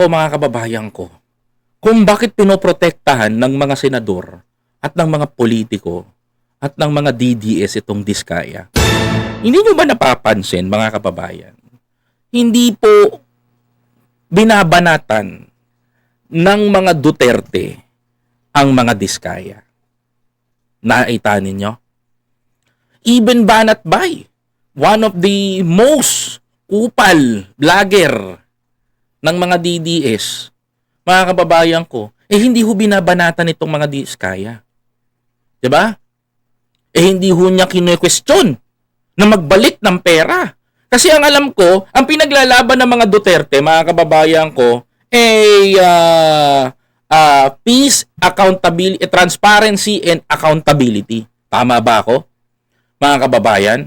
ako mga kababayan ko, kung bakit pinoprotektahan ng mga senador at ng mga politiko at ng mga DDS itong Diskaya. Hindi nyo ba napapansin mga kababayan? Hindi po binabanatan ng mga Duterte ang mga Diskaya. Nakita ninyo? Even Banat Bay, one of the most kupal vlogger ng mga DDS, mga kababayan ko, hindi ho binabanatan itong mga Diskaya. Diba? Hindi ho niya kine-question na magbalik ng pera. Kasi ang alam ko, ang pinaglalaban ng mga Duterte, mga kababayan ko, peace, accountability, transparency, and accountability. Tama ba ako? Mga kababayan?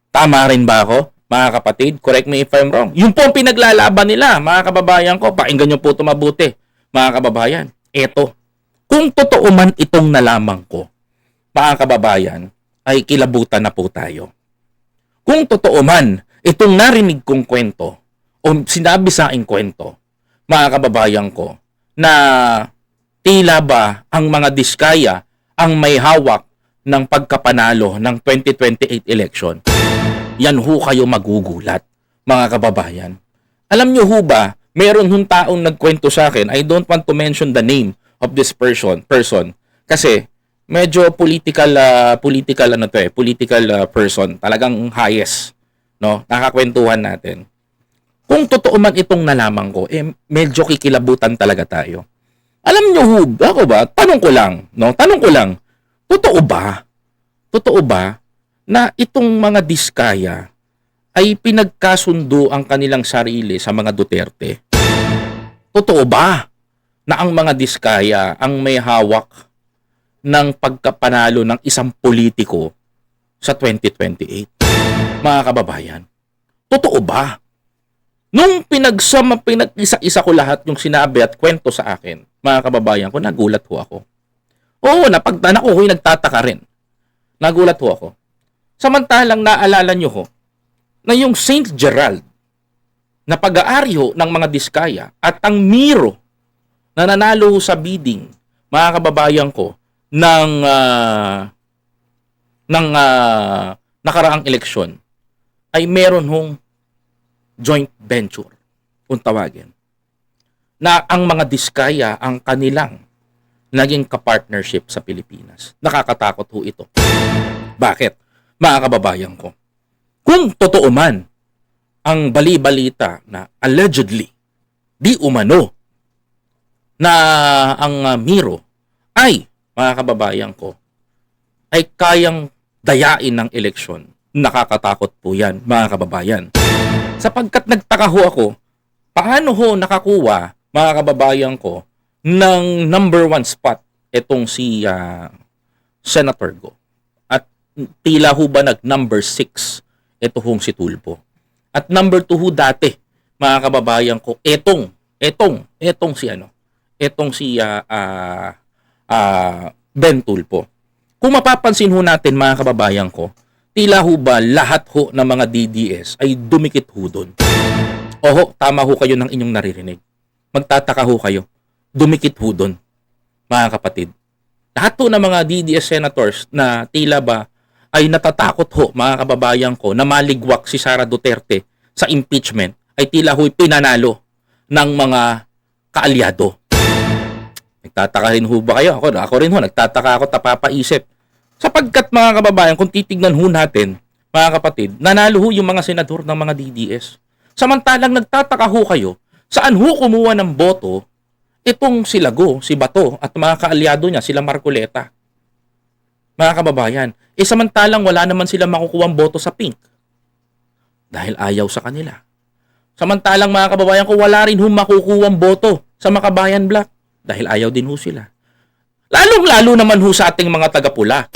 Tama rin ba ako? Mga kapatid, correct me if I'm wrong. Yung po ang pinaglalaban nila, mga kababayan ko, pakinggan nyo po ito mabuti. Mga kababayan, eto. Kung totoo man itong nalaman ko, mga kababayan, ay kilabutan na po tayo. Kung totoo man itong narinig kong kwento o sinabi sa aking kwento, mga kababayan ko, na tila ba ang mga Diskaya ang may hawak ng pagkapanalo ng 2028 election, yan ho kayo magugulat, mga kababayan. Alam nyo ho ba, meron hong taong nagkwento sa akin, I don't want to mention the name of this person kasi medyo political person, talagang highest, no? Nakakwentuhan natin. Kung totoo man itong nalaman ko, medyo kikilabutan talaga tayo. Alam nyo ho, ako ba, tanong ko lang, totoo ba na itong mga Diskaya ay pinagkasundo ang kanilang sarili sa mga Duterte? Totoo ba na ang mga Diskaya ang may hawak ng pagkapanalo ng isang politiko sa 2028? Mga kababayan, totoo ba? Nung pinag-isa-isa ko lahat yung sinabi at kwento sa akin, mga kababayan ko, nagulat ho ako. Oo, napagtanak ko, nagtataka rin. Nagulat ho ako. Samantalang naalala nyo ho, na yung Saint Gerald, na pag-aari ho ng mga Diskaya, at ang Miro, na nanalo ho sa bidding, mga kababayan ko, ng nakaraang eleksyon, ay meron hong joint venture, kung tawagin, na ang mga Diskaya ang kanilang naging kapartnership sa Pilipinas. Nakakatakot ho ito. Bakit? Mga kababayan ko, kung totoo man ang bali-balita na allegedly, di umano, na ang Miro ay, mga kababayan ko, ay kayang dayain ng eleksyon, nakakatakot po yan, mga kababayan. Sapagkat nagtaka ho ako, paano ho nakakuha, mga kababayan ko, ng number 1 spot itong si Senator Go. At tila ho ba nag number 6 ito hong si Tulfo. At number 2 ho dati, mga kababayan ko, etong si Ben Tulfo. Kung mapapansin ho natin, mga kababayan ko, tila ho ba lahat ho ng mga DDS ay dumikit ho doon? Oho, tama ho kayo ng inyong naririnig. Magtataka ho kayo. Dumikit ho doon, mga kapatid. Lahat ho ng mga DDS senators na tila ba ay natatakot ho, mga kababayan ko, na maligwak si Sara Duterte sa impeachment, ay tila ho'y pinanalo ng mga kaalyado. Nagtataka rin ho ba kayo? Ako rin ho, nagtataka ako, tapapaisip. Sapagkat, mga kababayan, kung titignan ho natin, mga kapatid, nanalo ho yung mga senador ng mga DDS. Samantalang nagtataka ho kayo, saan ho kumuha ng boto itong si Lago, si Bato, at mga kaalyado niya, sila Marcoleta. Mga kababayan, samantalang wala naman sila makukuhang boto sa Pink. Dahil ayaw sa kanila. Samantalang, mga kababayan ko, wala rin ho makukuhang boto sa Makabayan Black. Dahil ayaw din ho sila. Lalong-lalo naman ho sa ating mga taga-pula.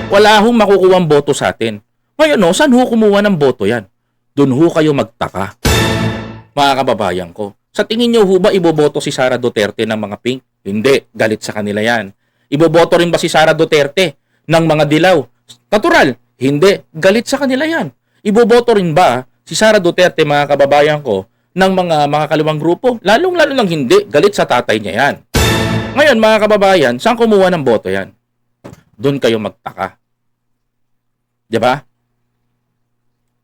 Wala hong makukuhang boto sa atin. Ngayon, saan ho kumuha ng boto yan? Doon ho kayo magtaka. Mga kababayan ko. Sa tingin nyo ho ba iboboto si Sara Duterte ng mga Pink? Hindi, galit sa kanila yan. Iboboto rin ba si Sara Duterte ng mga dilaw? Natural, hindi, galit sa kanila yan. Iboboto rin ba si Sara Duterte, mga kababayan ko, ng mga kaliwang grupo. Lalong-lalo lang hindi, galit sa tatay niya yan. Ngayon, mga kababayan, saan kumuha ng boto yan? Doon kayo magtaka. 'Di ba?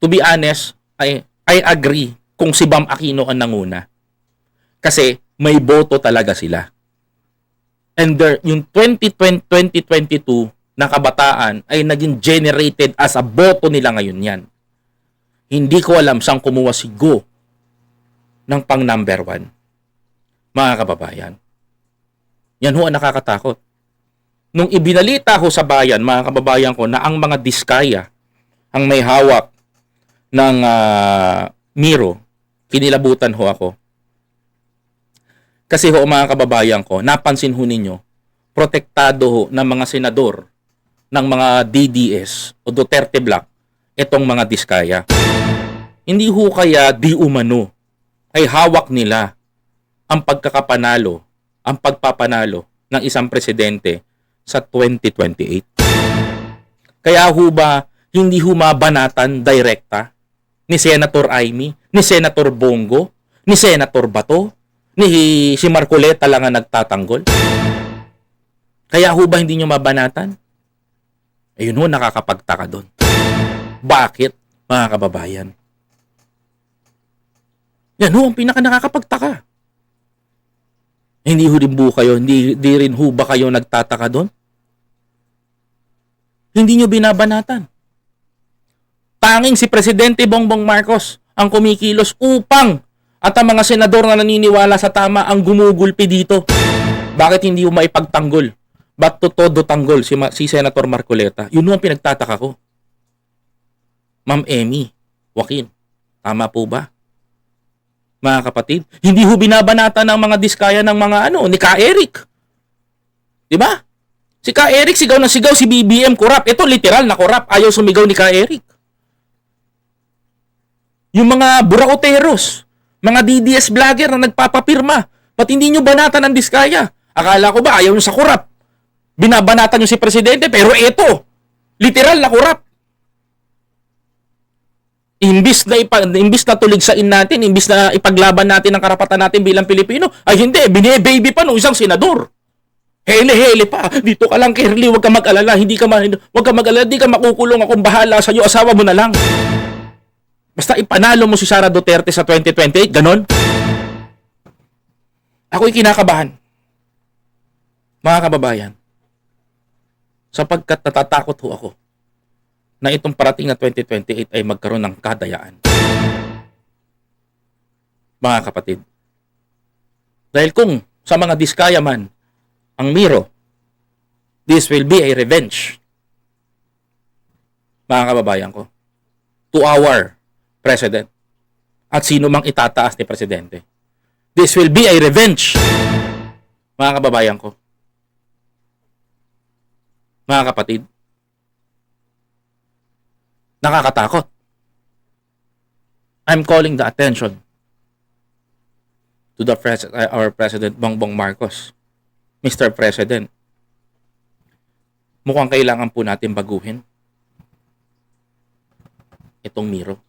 To be honest, I agree kung si Bam Aquino ang nanguna. Kasi may boto talaga sila. And yung 2022 na kabataan ay naging generated as a boto nila ngayon yan. Hindi ko alam saan kumuha si Go ng pang number 1. Mga kababayan. Yan ho ang nakakatakot. Nung ibinalita ho sa bayan, mga kababayan ko, na ang mga diskaya ang may hawak ng Miro, kinilabutan ho ako. Kasi ho, mga kababayan ko, napansin ho ninyo, protektado ho ng mga senador ng mga DDS o Duterte Black itong mga diskaya. Hindi ho kaya di umano ay hawak nila ang pagkakapanalo, ang pagpapanalo ng isang presidente sa 2028. Kaya ho ba hindi ho mabanatan direkta ni Senator Amy, ni Senator Bongo, ni Senator Bato, ni si Marcoleta lang ang nagtatanggol? Kaya ho ba hindi nyo mabanatan? Ayun ho, nakakapagtaka doon. Bakit, mga kababayan? Yan ho, ang pinaka nakakapagtaka. Hindi ho rin po kayo, hindi rin ho ba kayo nagtataka doon? Hindi nyo binabanatan. Tanging si Presidente Bongbong Marcos ang kumikilos upang at ang mga senador na naniniwala sa tama ang gumugulpi dito. Bakit hindi mo maipagtanggol? Ba't todo tanggol si Senator Marcoleta? Yun ang pinagtataka ko. Ma'am Emmy, Joaquin, tama po ba? Mga kapatid, hindi ho binabanatan ng mga diskaya ng mga ni Ka Eric. Di ba? Si Ka Eric sigaw na sigaw, si BBM korap. Ito literal na korap, ayaw sumigaw ni Ka Eric. Yung mga buraoteros, mga DDS vlogger na nagpapapirma, ba't hindi nyo banatan ang diskaya? Akala ko ba ayaw nyo sa korap? Binabanatan nyo si Presidente, pero eto, literal na korap. Imbis na tuligsain natin, imbis na ipaglaban natin ang karapatan natin bilang Pilipino, ay hindi, bine-baby pa ng isang senador. Hele pa, dito ka lang, Kerly, huwag ka mag-alala, huwag ka mag-alala, hindi ka makukulong, akong bahala sa iyo, asawa mo na lang. Basta ipanalo mo si Sara Duterte sa 2028, ganon? Ako'y kinakabahan. Mga kababayan, sapagkat natatakot ho ako na itong parating na 2028 ay magkaroon ng kadayaan. Mga kapatid. Dahil kung sa mga diskaya man, ang Miro, this will be a revenge. Mga kababayan ko. To our President. At sino mang itataas ni Presidente. This will be a revenge. Mga kababayan ko. Mga kapatid. Nakakatakot. I'm calling the attention to our President Bongbong Marcos. Mr. President, mukhang kailangan po natin baguhin itong Miro.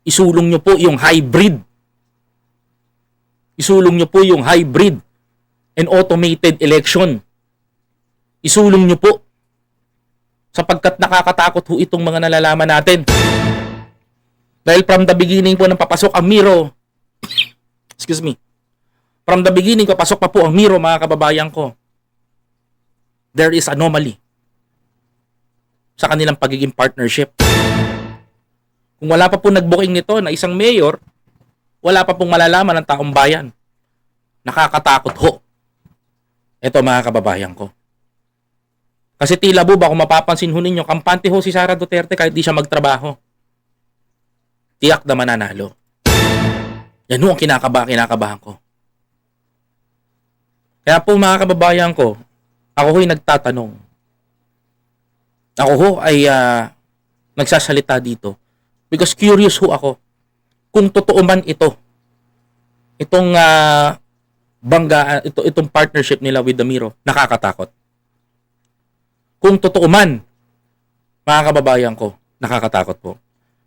Isulong nyo po yung hybrid. Isulong nyo po yung hybrid and automated election. Isulong nyo po sapagkat nakakatakot ho itong mga nalalaman natin. Dahil from the beginning po nang papasok ang Miro, excuse me, from the beginning papasok pa po ang Miro, mga kababayan ko, there is anomaly sa kanilang pagiging partnership. Kung wala pa po nag-booking nito na isang mayor, wala pa pong malalaman ng taong bayan. Nakakatakot ho. Ito, mga kababayan ko. Kasi tila po ba kung mapapansin ho ninyo, kampante ho si Sara Duterte kahit di siya magtrabaho. Tiyak na mananalo. Yan ho ang kinakabahan ko. Kaya po, mga kababayan ko, ako ho'y nagtatanong. Ako ho ay nagsasalita dito because curious ho ako kung totoo man itong itong partnership nila with the Miro. Nakakatakot. Kung totoo man, mga kababayan ko, nakakatakot po.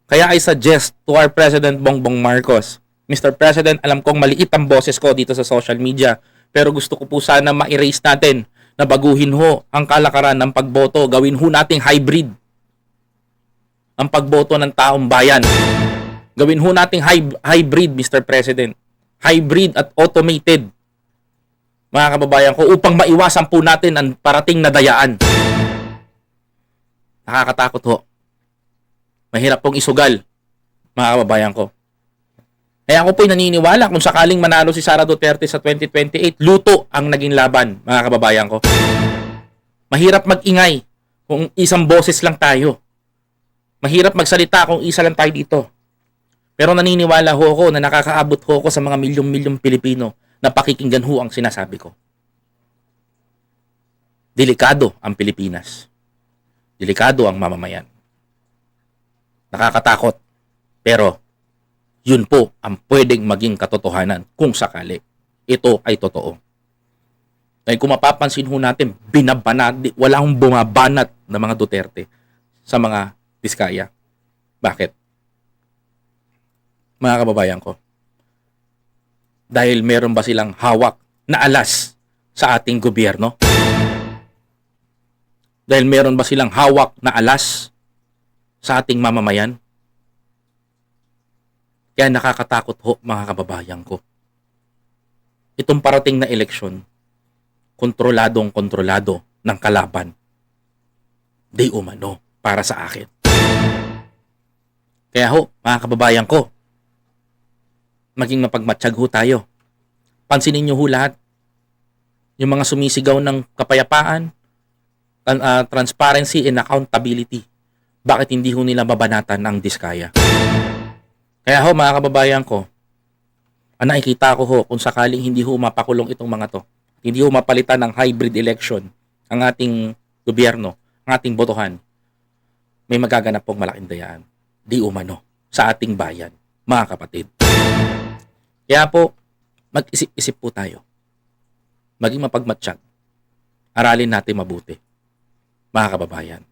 Kaya I suggest to our President Bongbong Marcos, Mr. President, alam kong maliit ang boses ko dito sa social media, pero gusto ko po sana ma-erase natin na baguhin ho ang kalakaran ng pagboto. Gawin ho nating hybrid ang pagboto ng taong bayan. Gawin ho nating hybrid, Mr. President. Hybrid at automated, mga kababayan ko, upang maiwasan po natin ang parating na dayaan. Nakakatakot ho. Mahirap pong isugal, mga kababayan ko. Kaya ako po'y naniniwala kung sakaling manalo si Sara Duterte sa 2028, luto ang naging laban, mga kababayan ko. Mahirap mag-ingay kung isang boses lang tayo. Mahirap magsalita kung isa lang tayo dito. Pero naniniwala ho ako na nakakaabot ho ako sa mga milyong-milyong Pilipino na pakikinggan ho ang sinasabi ko. Delikado ang Pilipinas. Delikado ang mamamayan. Nakakatakot. Pero yun po ang pwedeng maging katotohanan kung sakali ito ay totoo. Dahil kung mapapansin ho natin, walang bumabanat na mga Duterte sa mga Diskaya. Bakit? Mga kababayan ko, dahil meron ba silang hawak na alas sa ating gobyerno? Dahil meron ba silang hawak na alas sa ating mamamayan? Kaya nakakatakot ho, mga kababayan ko. Itong parating na eleksyon, kontroladong-kontrolado ng kalaban. Di umano para sa akin. Kaya ho, mga kababayan ko, maging mapagmatsyag ho tayo. Pansinin nyo ho lahat. Yung mga sumisigaw ng kapayapaan, transparency and accountability. Bakit hindi ho nila babanatan ang Diskaya? Kaya ho, mga kababayan ko, ang nakikita ko ho, kung sakaling hindi ho mapakulong itong mga to, hindi ho mapalitan ng hybrid election ang ating gobyerno, ang ating botohan, may magaganap pong malaking dayaan. Di umano sa ating bayan, mga kapatid. Kaya po, mag-isip-isip po tayo. Maging mapagmatsyag. Aralin natin mabuti, mga kababayan.